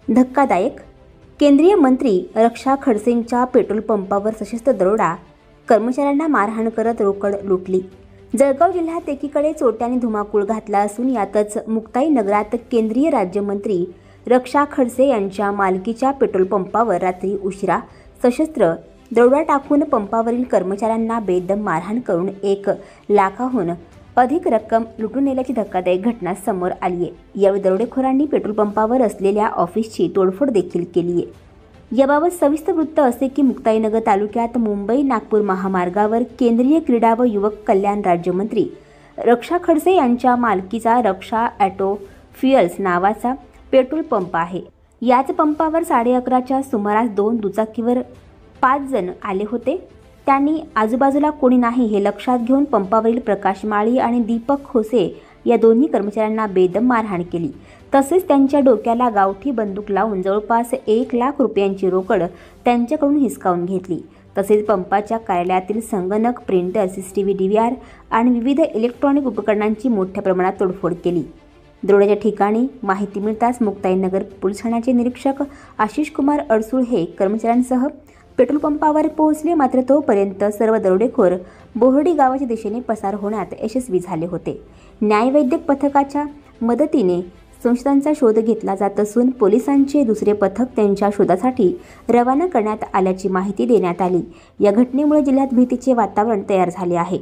धक्कादायक. केंद्रीय मंत्री रक्षा खडसेंच्या पेट्रोल पंपावर सशस्त्र दरोडा, कर्मचाऱ्यांना मारहाण करत रोकड लुटली. जळगाव जिल्ह्यात एकीकडे चोरट्यांनी धुमाकूळ घातला असून यातच मुक्ताई नगरात केंद्रीय राज्यमंत्री रक्षा खडसे यांच्या मालकीच्या पेट्रोल पंपावर रात्री उशिरा सशस्त्र दरोडा टाकून पंपावरील कर्मचाऱ्यांना बेदम मारहाण करून 1 लाखाहून अधिक रक्कम लुटून नेल्याची धक्कादायक घटना समोर आली आहे. यावेळी दरोडेखोरांनी पेट्रोल पंपावर असलेल्या ऑफिसची तोडफोड देखील केली आहे. याबाबत सविस्तर वृत्त असे की मुक्ताईनगर तालुक्यात मुंबई-नागपूर महामार्गावर केंद्रीय क्रीडा व युवक कल्याण राज्यमंत्री रक्षा खडसे यांच्या मालकीचा रक्षा ऑटो फ्युएल्स नावाचा पेट्रोल पंप आहे. याच पंपावर 11:30च्या सुमारास 2 दुचाकीवर 5 जण आले होते. त्यांनी आजूबाजूला कोणी नाही हे लक्षात घेऊन पंपावरील प्रकाश माळी आणि दीपक खोसे या दोन्ही कर्मचाऱ्यांना बेदम मारहाण केली. तसेच त्यांच्या डोक्याला गावठी बंदूक लावून जवळपास 1 लाख रुपयांची रोकड त्यांच्याकडून हिसकावून घेतली. तसेच पंपाच्या कार्यालयातील संगणक, प्रिंटर, CCTV DVR आणि विविध इलेक्ट्रॉनिक उपकरणांची मोठ्या प्रमाणात तोडफोड केली. दरोड्याच्या ठिकाणी माहिती मिळताच मुक्ताईनगर पोलीस ठाण्याचे निरीक्षक आशिष कुमार अडसूळ हे कर्मचाऱ्यांसह पेट्रोल पंपावर पोहोचले. मात्र तोपर्यंत सर्व दरोडेखोर बोहर्डी गावाच्या दिशेने पसार होण्यात यशस्वी झाले होते. न्यायवैद्यक पथकाच्या मदतीने संशयितांचा शोध घेतला जात असून पोलिसांचे दुसरे पथक त्यांच्या शोधासाठी रवाना करण्यात आल्याची माहिती देण्यात आली. या घटनेमुळे जिल्ह्यात भीतीचे वातावरण तयार झाले आहे.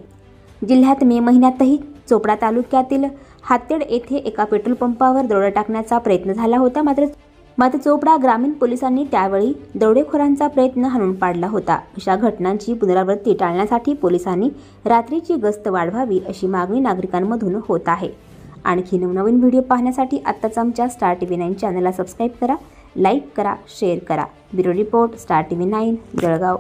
जिल्ह्यात मे महिन्यातही चोपडा तालुक्यातील हातेड येथे एका पेट्रोल पंपावर दरोडा टाकण्याचा प्रयत्न झाला होता. मात्र चोपडा ग्रामीण पोलिसांनी त्यावेळी दरोडेखोरांचा प्रयत्न हाणून पाडला होता. अशा घटनांची पुनरावृत्ती टाळण्यासाठी पोलिसांनी रात्रीची गस्त वाढवावी अशी मागणी नागरिकांमधून होत आहे. आणखी नवनवीन व्हिडिओ पाहण्यासाठी आत्ताच आमच्या स्टार TV9 चॅनलला सबस्क्राईब करा, लाईक करा, शेअर करा. Bureau report, star TV9 Jalgaon.